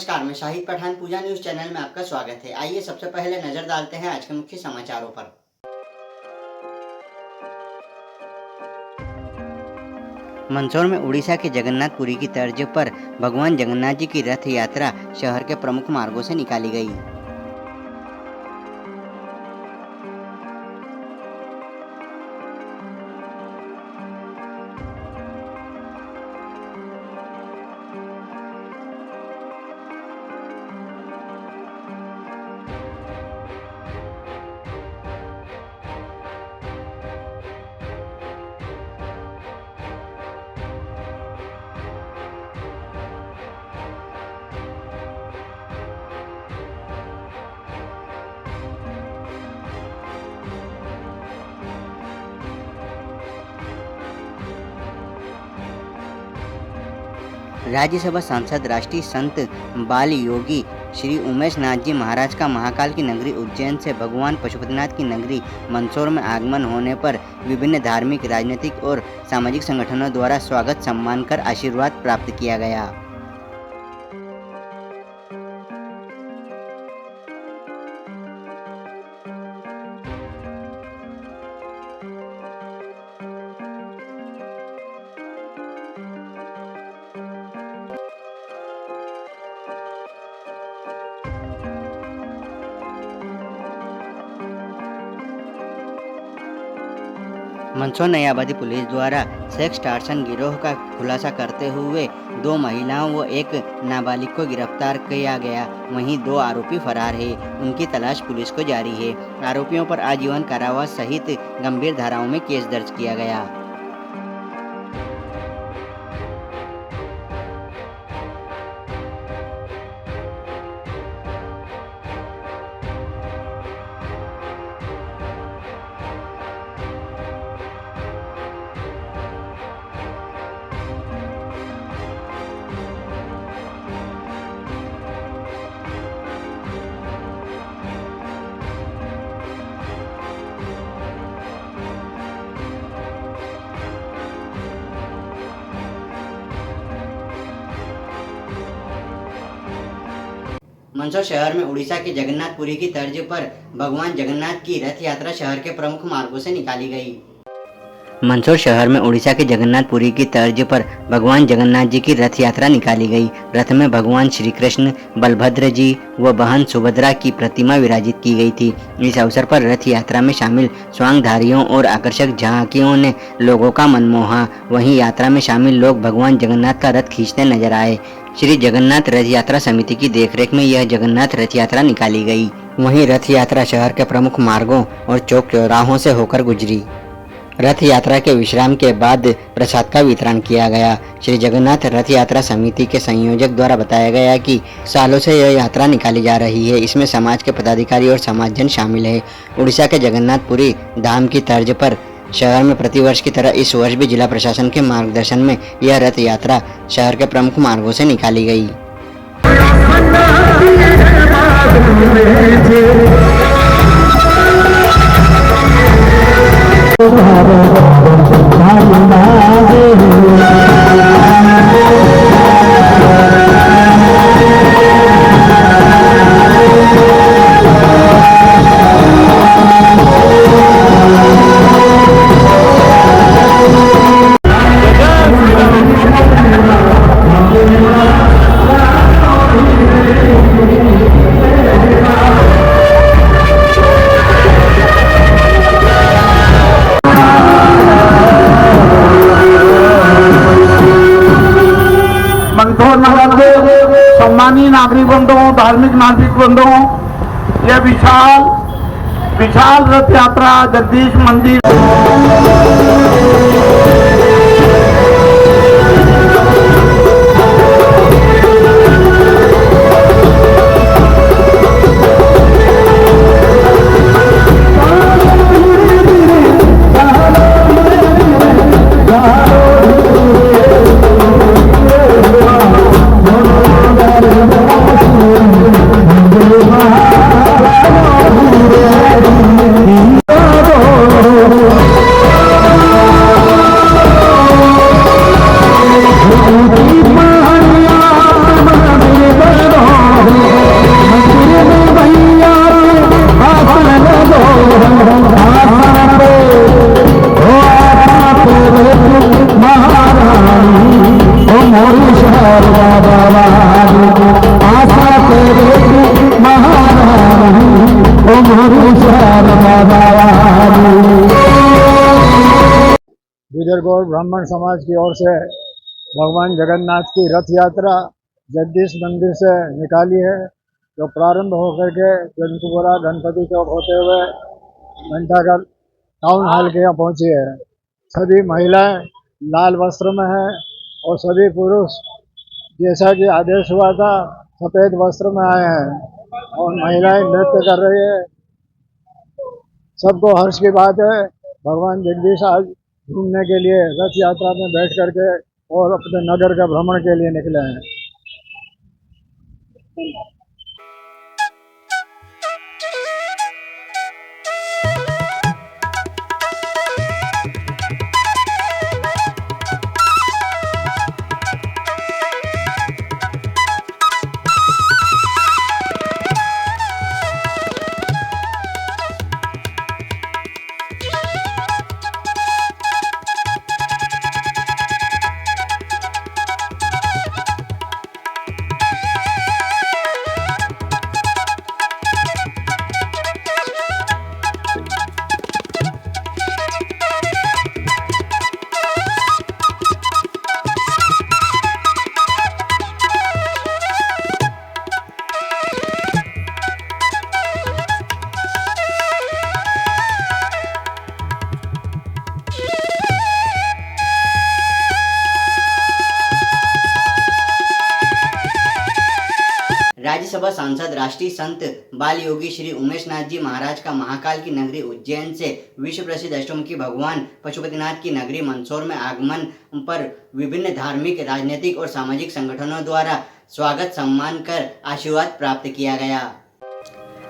नमस्कार, मैं शाहिद पठान पूजा news channel में आपका स्वागत है। आइए सबसे पहले नजर डालते हैं आज के मुख्य समाचारों पर। मंदसौर में उड़ीसा के जगन्नाथपुरी की तर्ज पर भगवान जगन्नाथ जी की रथ यात्रा शहर के प्रमुख मार्गों से निकाली गई। राज्यसभा सांसद राष्ट्रीय संत बाल योगी श्री उमेश नाथ जी महाराज का महाकाल की नगरी उज्जैन से भगवान पशुपतिनाथ की नगरी मंदसौर में आगमन होने पर विभिन्न धार्मिक, राजनीतिक और सामाजिक संगठनों द्वारा स्वागत सम्मान कर आशीर्वाद प्राप्त किया गया। मंदसौर नयाबादी पुलिस द्वारा सेक्स टार्सन गिरोह का खुलासा करते हुए 2 महिलाओं व 1 नाबालिग को गिरफ्तार किया गया। वहीं 2 आरोपी फरार है। उनकी तलाश पुलिस को जारी है। आरोपियों पर आजीवन कारावास सहित गंभीर धाराओं में केस दर्ज किया गया। मंदसौर शहर में उड़ीसा के जगन्नाथपुरी की तर्ज पर भगवान जगन्नाथ की रथ यात्रा शहर के प्रमुख मार्गों से निकाली गई। मंदसौर शहर में उड़ीसा के जगन्नाथपुरी की तर्ज पर भगवान जगन्नाथ जी की रथ यात्रा निकाली गई। रथ में भगवान श्री कृष्ण, बलभद्र जी व बहन सुभद्रा की प्रतिमा विराजित की गई थी। इस अवसर पर रथ यात्रा में शामिल स्वांगधारियों और आकर्षक झांकियों ने लोगों का मन मोहा। वहीं यात्रा में शामिल लोग भगवान जगन्नाथ का रथ खींचते नजर आए। श्री जगन्नाथ रथ यात्रा समिति की देखरेख में यह जगन्नाथ रथ यात्रा निकाली गई। वहीं रथ यात्रा शहर के प्रमुख मार्गों और चौक चौराहों से होकर गुजरी। रथ यात्रा के विश्राम के बाद प्रसाद का वितरण किया गया। श्री जगन्नाथ रथ यात्रा समिति के संयोजक द्वारा बताया गया कि सालों से यह यात्रा निकाली जा रही है। इसमें समाज के पदाधिकारी और समाजजन शामिल है। उड़ीसा के जगन्नाथपुरी धाम की तर्ज पर शहर में प्रतिवर्ष की तरह इस वर्ष भी जिला प्रशासन के मार्गदर्शन में यह रथ यात्रा शहर के प्रमुख मार्गों से निकाली गई। मंदसौर नगर के सम्मानीय नागरिक बंधुओं, धार्मिक नागरिक बंधुओं, यह विशाल रथ यात्रा जगदीश मंदिर गुर्जर गौर ब्राह्मण समाज की ओर से भगवान जगन्नाथ की रथ यात्रा जगदीश मंदिर से निकाली है, जो प्रारंभ होकर के जनकपुरा गणपति चौक होते हुए घंटाघर टाउन हॉल के यहाँ पहुँची है। सभी महिलाएं लाल वस्त्र में हैं और सभी पुरुष जैसा कि आदेश हुआ था सफ़ेद वस्त्र में आए हैं और महिलाएं नृत्य कर रही है। सबको हर्ष की बात है, भगवान जगदीश आज घूमने के लिए रथ यात्रा में बैठ करके और अपने नगर का भ्रमण के लिए निकले हैं। राज्यसभा सांसद राष्ट्रीय संत बाल योगी श्री उमेश नाथ जी महाराज का महाकाल की नगरी उज्जैन से विश्व प्रसिद्ध अष्टमुखी भगवान पशुपतिनाथ की नगरी मंदसौर में आगमन पर विभिन्न धार्मिक, राजनीतिक और सामाजिक संगठनों द्वारा स्वागत सम्मान कर आशीर्वाद प्राप्त किया गया।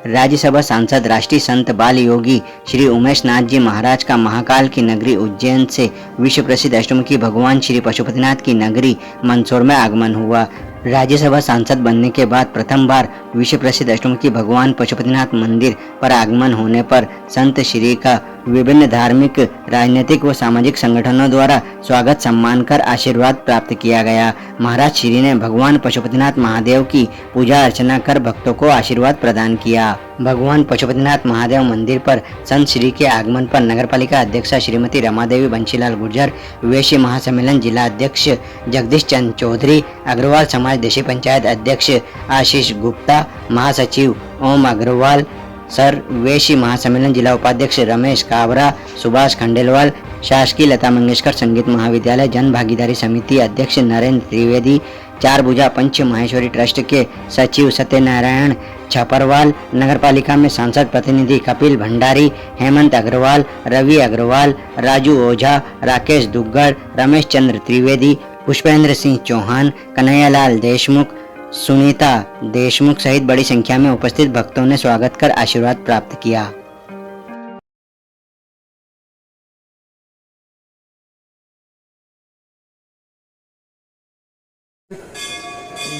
राज्यसभा सांसद राष्ट्रीय संत बाल योगी श्री उमेश नाथ जी महाराज का महाकाल की नगरी उज्जैन से विश्व प्रसिद्ध अष्टमुखी भगवान श्री पशुपतिनाथ की नगरी मंदसौर में आगमन हुआ। राज्यसभा सांसद बनने के बाद प्रथम बार विश्व प्रसिद्ध अष्टमुखी भगवान पशुपतिनाथ मंदिर पर आगमन होने पर संत श्री का विभिन्न धार्मिक, राजनीतिक व सामाजिक संगठनों द्वारा स्वागत सम्मान कर आशीर्वाद प्राप्त किया गया। महाराज श्री ने भगवान पशुपतिनाथ महादेव की पूजा अर्चना कर भक्तों को आशीर्वाद प्रदान किया। भगवान पशुपतिनाथ महादेव मंदिर पर संत श्री के आगमन पर नगरपालिका अध्यक्षा श्रीमती रमादेवी बंशीलाल गुर्जर, वैश्य महासम्मेलन जिला अध्यक्ष जगदीश चंद्र चौधरी, अग्रवाल समाज देशी पंचायत अध्यक्ष आशीष गुप्ता, महासचिव ओम अग्रवाल सर, वैश्य महासम्मेलन जिला उपाध्यक्ष रमेश कावरा, सुभाष खंडेलवाल, शासकीय लता मंगेशकर संगीत महाविद्यालय जन भागीदारी समिति अध्यक्ष नरेंद्र त्रिवेदी, चार भुजा पंच माहेश्वरी ट्रस्ट के सचिव सत्यनारायण छपरवाल, नगरपालिका में सांसद प्रतिनिधि कपिल भंडारी, हेमंत अग्रवाल, रवि अग्रवाल, राजू ओझा, राकेश दुग्गड़, रमेश चंद्र त्रिवेदी, पुष्पेंद्र सिंह चौहान, कन्हैयालाल देशमुख, सुनीता देशमुख सहित बड़ी संख्या में उपस्थित भक्तों ने स्वागत कर आशीर्वाद प्राप्त किया।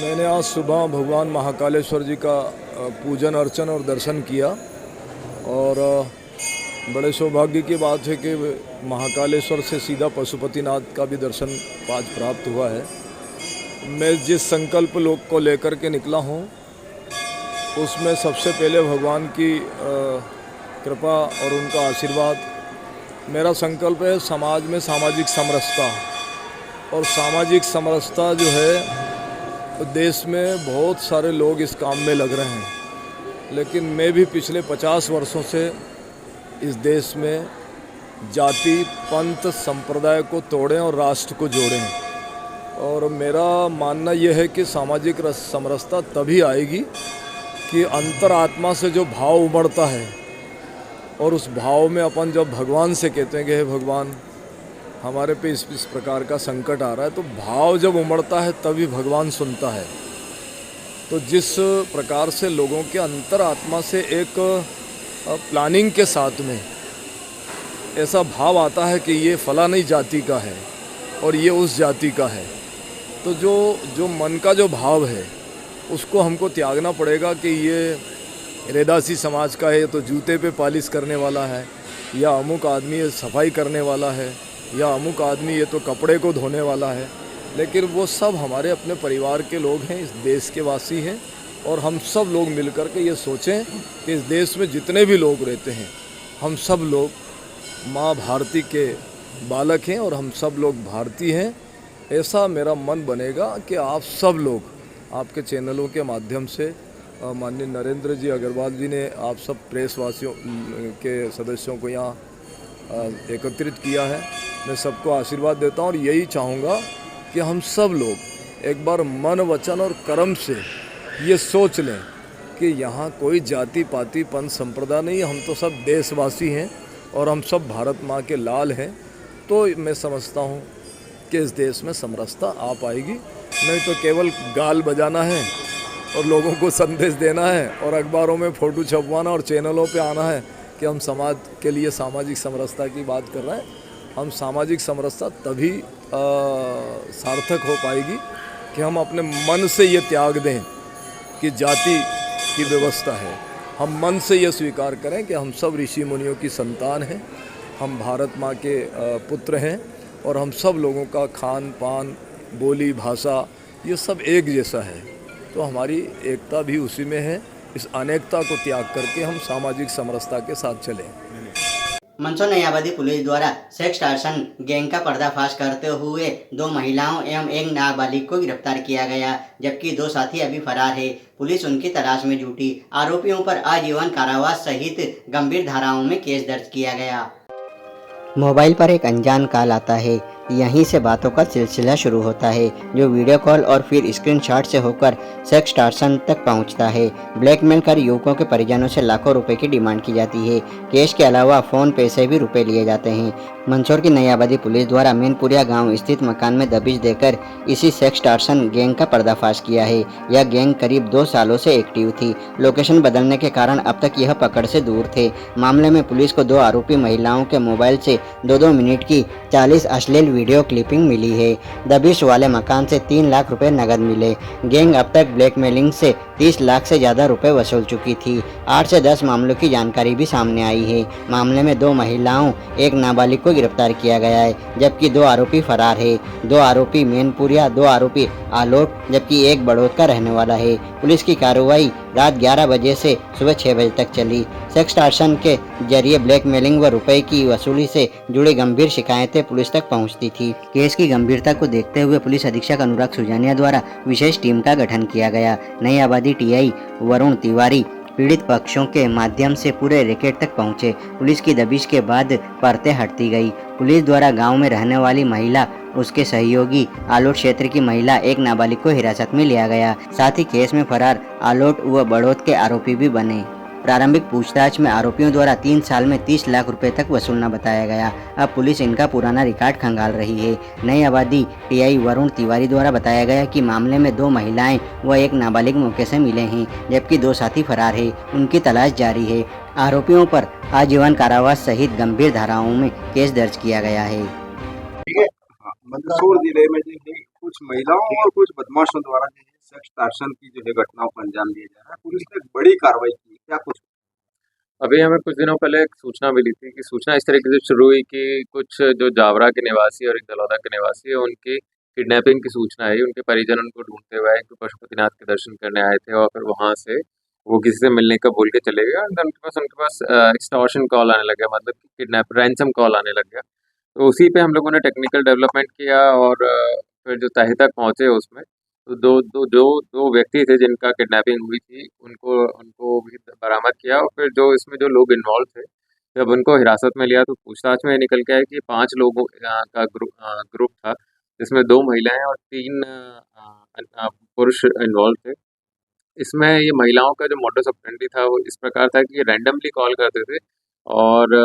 मैंने आज सुबह भगवान महाकालेश्वर जी का पूजन अर्चन और दर्शन किया और बड़े सौभाग्य की बात है कि महाकालेश्वर से सीधा पशुपतिनाथ का भी दर्शन आज प्राप्त हुआ है। मैं जिस संकल्प लोग को लेकर के निकला हूँ उसमें सबसे पहले भगवान की कृपा और उनका आशीर्वाद। मेरा संकल्प है समाज में सामाजिक समरसता, और सामाजिक समरसता जो है देश में बहुत सारे लोग इस काम में लग रहे हैं, लेकिन मैं भी पिछले 50 वर्षों से इस देश में जाति, पंथ, संप्रदाय को तोड़ें और राष्ट्र को जोड़ें। और मेरा मानना यह है कि सामाजिक समरसता तभी आएगी कि अंतरात्मा से जो भाव उमड़ता है और उस भाव में अपन जब भगवान से कहते हैं कि हे भगवान हमारे पे इस प्रकार का संकट आ रहा है, तो भाव जब उमड़ता है तभी भगवान सुनता है। तो जिस प्रकार से लोगों के अंतरात्मा से एक प्लानिंग के साथ में ऐसा भाव आता है कि ये फलानी जाति का है और ये उस जाति का है, तो जो मन का जो भाव है उसको हमको त्यागना पड़ेगा कि ये रैदासी समाज का है तो जूते पे पालिश करने वाला है, या अमुक आदमी ये सफाई करने वाला है, या अमुक आदमी ये तो कपड़े को धोने वाला है। लेकिन वो सब हमारे अपने परिवार के लोग हैं, इस देश के वासी हैं, और हम सब लोग मिलकर के ये सोचें कि इस देश में जितने भी लोग रहते हैं हम सब लोग माँ भारती के बालक हैं और हम सब लोग भारतीय हैं। ऐसा मेरा मन बनेगा कि आप सब लोग आपके चैनलों के माध्यम से माननीय नरेंद्र जी अग्रवाल जी ने आप सब प्रेस वासियों के सदस्यों को यहाँ एकत्रित किया है। मैं सबको आशीर्वाद देता हूँ और यही चाहूँगा कि हम सब लोग एक बार मन वचन और कर्म से ये सोच लें कि यहाँ कोई जाति पाति पंथ संप्रदाय नहीं, हम तो सब देशवासी हैं और हम सब भारत माँ के लाल हैं। तो मैं समझता हूँ कि इस देश में समरसता आ पाएगी। नहीं तो केवल गाल बजाना है और लोगों को संदेश देना है और अखबारों में फ़ोटो छपवाना और चैनलों पे आना है कि हम समाज के लिए सामाजिक समरसता की बात कर रहे हैं। हम सामाजिक समरसता तभी सार्थक हो पाएगी कि हम अपने मन से ये त्याग दें कि जाति की व्यवस्था है। हम मन से ये स्वीकार करें कि हम सब ऋषि मुनियों की संतान हैं, हम भारत माँ के पुत्र हैं और हम सब लोगों का खान पान बोली भाषा ये सब एक जैसा है। तो हमारी एकता भी उसी में है। इस अनेकता को त्याग करके हम सामाजिक समरसता के साथ चलें। मंदसौर नयाबादी पुलिस द्वारा सेक्स टार्सन गैंग का पर्दाफाश करते हुए 2 महिलाओं एवं एक नाबालिग को गिरफ्तार किया गया, जबकि 2 साथी अभी फरार है। पुलिस उनकी तलाश में जुटी। आरोपियों पर आजीवन कारावास सहित गंभीर धाराओं में केस दर्ज किया गया। मोबाइल पर एक अनजान कॉल आता है। यहीं से बातों का सिलसिला शुरू होता है, जो वीडियो कॉल और फिर स्क्रीनशॉट से होकर सेक्स टार्सन तक पहुंचता है। ब्लैकमेल कर युवकों के परिजनों से लाखों रुपए की डिमांड की जाती है। कैश के अलावा फ़ोन पे से भी रुपए लिए जाते हैं। मंदसौर की नयाबादी पुलिस द्वारा मीनपुरिया गांव स्थित मकान में दबिश देकर इसी सेक्स टार्सन गैंग का पर्दाफाश किया है। यह गैंग करीब 2 सालों से एक्टिव थी। लोकेशन बदलने के कारण अब तक यह पकड़ से दूर थे। मामले में पुलिस को 2 आरोपी महिलाओं के मोबाइल से 2-2 मिनट की 40 अश्लील वीडियो क्लिपिंग मिली है। दबिश वाले मकान से 3 लाख रुपए नगद मिले। गैंग अब तक ब्लैकमेलिंग से 30 लाख से ज़्यादा रुपए वसूल चुकी थी। 8 से 10 मामलों की जानकारी भी सामने आई है। मामले में 2 महिलाओं, एक नाबालिग को गिरफ्तार किया गया है, जबकि 2 आरोपी फरार है। 2 आरोपी मैनपुरिया, 2 आरोपी आलोट, जबकि एक बड़ौद का रहने वाला है। पुलिस की कार्रवाई रात 11 बजे से सुबह 6 बजे तक चली। सेक्स टार्सन के जरिए ब्लैकमेलिंग व रुपए की वसूली से जुड़ी गंभीर शिकायतें पुलिस तक पहुंचती थी। केस की गंभीरता को देखते हुए पुलिस अधीक्षक अनुराग सुजानिया द्वारा विशेष टीम का गठन किया गया। नई आबादी टीआई वरुण तिवारी पीड़ित पक्षों के माध्यम से पूरे रैकेट तक पहुंचे। पुलिस की दबिश के बाद परतें हटती गई। पुलिस द्वारा गांव में रहने वाली महिला, उसके सहयोगी, आलोट क्षेत्र की महिला, एक नाबालिग को हिरासत में लिया गया। साथ ही केस में फरार आलोट व बड़ौद के आरोपी भी बने। प्रारंभिक पूछताछ में आरोपियों द्वारा 3 साल में 30 लाख रुपए तक वसूलना बताया गया। अब पुलिस इनका पुराना रिकॉर्ड खंगाल रही है। नई आबादी टीआई वरुण तिवारी द्वारा बताया गया कि मामले में 2 महिलाएं व एक नाबालिग मौके से मिले हैं, जबकि 2 साथी फरार है। उनकी तलाश जारी है। आरोपियों पर आजीवन कारावास सहित गंभीर धाराओं में केस दर्ज किया गया है। मंदसौर जिले में जो है कुछ महिलाओं और कुछ बदमाशों द्वारा जो है सेक्स टार्सन की जो है घटनाओं को अंजाम दिया जा रहा है। पुलिस ने एक बड़ी कार्रवाई की। क्या कुछ अभी हमें कुछ दिनों पहले एक सूचना मिली थी कि सूचना इस तरीके से शुरू हुई कि कुछ जो जावरा के निवासी और एक दलौदा के निवासी है, उनकी किडनैपिंग की सूचना आई। उनके परिजन उनको ढूंढते हुए आए कि पशुपतिनाथ के दर्शन करने आए थे और फिर वहाँ से वो किसी से मिलने का बोल के चले गए और उनके पास एक्सटॉर्शन कॉल आने लग गया, मतलब किडनैप रैंसम कॉल आने लग गया। तो उसी पे हम लोगों ने टेक्निकल डेवलपमेंट किया और फिर जो तह तक पहुँचे उसमें तो दो व्यक्ति थे जिनका किडनैपिंग हुई थी, उनको उनको भी बरामद किया और फिर जो इसमें जो लोग इन्वॉल्व थे, जब उनको हिरासत में लिया तो पूछताछ में निकल के आया कि 5 लोगों का ग्रुप था, जिसमें 2 महिलाएं और 3 पुरुष इन्वॉल्व थे। इसमें ये महिलाओं का जो मोडस ऑपरेंडी था वो इस प्रकार था कि ये रैंडमली कॉल करते थे और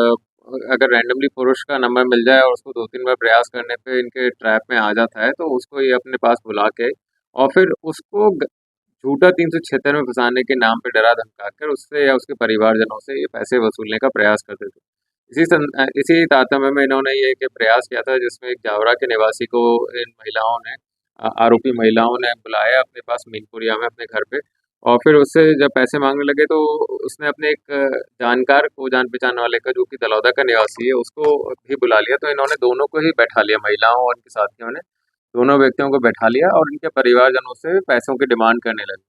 अगर रैंडमली पुरुष का नंबर मिल जाए और उसको 2-3 बार प्रयास करने पे इनके ट्रैप में आ जाता है, तो उसको ये अपने पास बुला के और फिर उसको झूठा 376 में फंसाने के नाम पे डरा धमका कर उससे या उसके परिवारजनों से ये पैसे वसूलने का प्रयास करते थे। इसी तारतम्य में इन्होंने ये कि प्रयास किया था, जिसमें एक जावरा के निवासी को इन महिलाओं ने आरोपी महिलाओं ने बुलाया अपने पास मीनपुरिया में अपने घर पे और फिर उससे जब पैसे मांगने लगे तो उसने अपने एक जानकार को, जान पहचान वाले का, जो कि दलौदा का निवासी है, उसको भी बुला लिया। तो इन्होंने दोनों को ही बैठा लिया, महिलाओं और उनके साथियों ने दोनों व्यक्तियों को बैठा लिया और इनके परिवारजनों से पैसों की डिमांड करने लगे।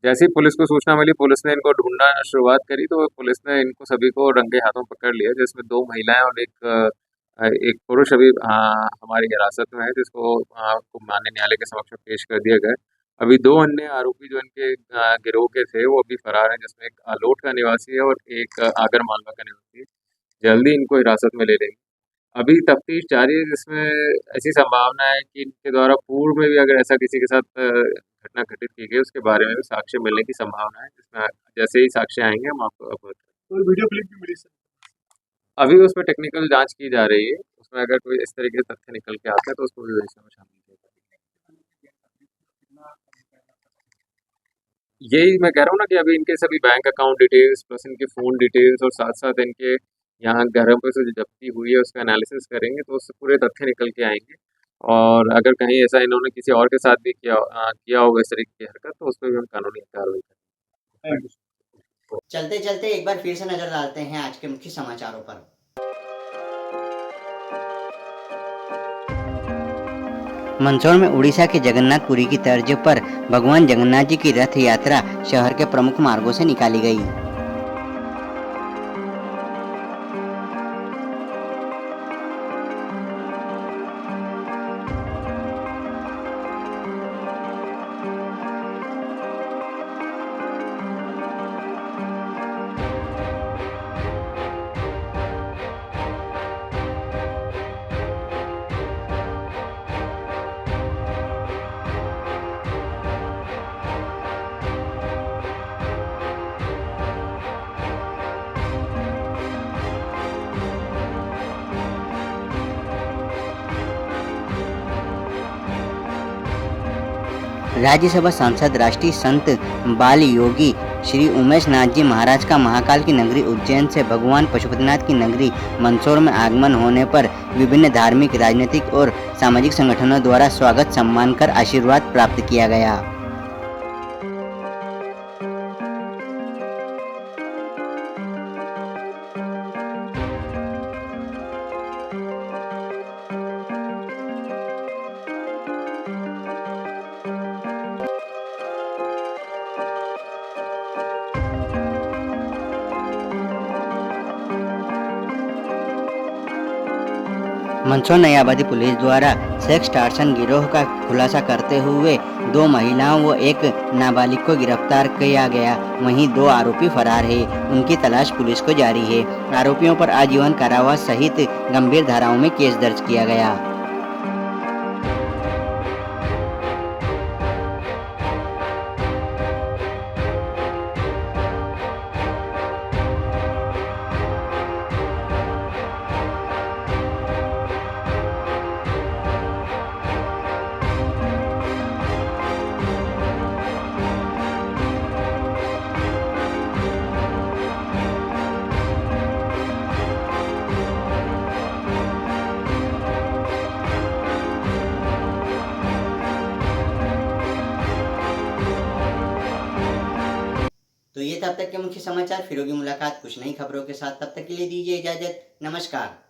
जैसे ही पुलिस को सूचना मिली, पुलिस ने इनको ढूंढना शुरुआत करी तो पुलिस ने इनको सभी को रंगे हाथों पकड़ लिया, जिसमें 2 महिलाएं और एक एक पुरुष अभी हमारी हिरासत में है, जिसको माननीय न्यायालय के समक्ष पेश कर दिया गया है। अभी 2 अन्य आरोपी जो इनके गिरोह के थे वो अभी फरार हैं, जिसमें एक आलोट का निवासी है और एक आगर मालवा का निवासी है। जल्दी इनको हिरासत में ले लेंगे। अभी तफ्तीश जारी है, जिसमें ऐसी संभावना है कि इनके द्वारा पूर्व में भी अगर ऐसा किसी के साथ घटना घटित की गई, उसके बारे में भी साक्ष्य मिलने की संभावना है, जिसमें जैसे ही साक्ष्य आएंगे हम आपको अवगत करेंगे। तो वीडियो क्लिप भी मिली सर। अभी उस पर टेक्निकल जांच की जा रही है, उसमें अगर कोई इस तरीके से तथ्य निकल के आता है तो उसको भी विवेचना में शामिल किया जाएगा। यही मैं कह रहा हूँ ना कि अभी इनके सभी बैंक अकाउंट डिटेल्स प्लस इनके फ़ोन डिटेल्स और साथ साथ इनके यहाँ घरों पे से जो जब्ती हुई है उसका एनालिसिस करेंगे, तो उससे पूरे तथ्य निकल के आएंगे। और अगर कहीं ऐसा इन्होंने किसी और के साथ भी किया होगा इस तरीके की हरकत, तो उस पर भी हम कानूनी कार्रवाई करेंगे। चलते चलते एक बार फिर से नजर डालते हैं आज के मुख्य समाचारों पर। मंदसौर में उड़ीसा के जगन्नाथपुरी की तर्ज पर भगवान जगन्नाथ जी की रथ यात्रा शहर के प्रमुख मार्गों से निकाली गई। राज्यसभा सांसद राष्ट्रीय संत बाल योगी श्री उमेश नाथ जी महाराज का महाकाल की नगरी उज्जैन से भगवान पशुपतिनाथ की नगरी मंदसौर में आगमन होने पर विभिन्न धार्मिक, राजनीतिक और सामाजिक संगठनों द्वारा स्वागत सम्मान कर आशीर्वाद प्राप्त किया गया। मंदसौर नई आबादी पुलिस द्वारा सेक्स टार्सन गिरोह का खुलासा करते हुए 2 महिलाओं व एक नाबालिग को गिरफ्तार किया गया। वहीं 2 आरोपी फरार है, उनकी तलाश पुलिस को जारी है। आरोपियों पर आजीवन कारावास सहित गंभीर धाराओं में केस दर्ज किया गया। तो ये तब तक के मुख्य समाचार। फिर होगी मुलाकात कुछ नई खबरों के साथ, तब तक के लिए दीजिए इजाजत। नमस्कार।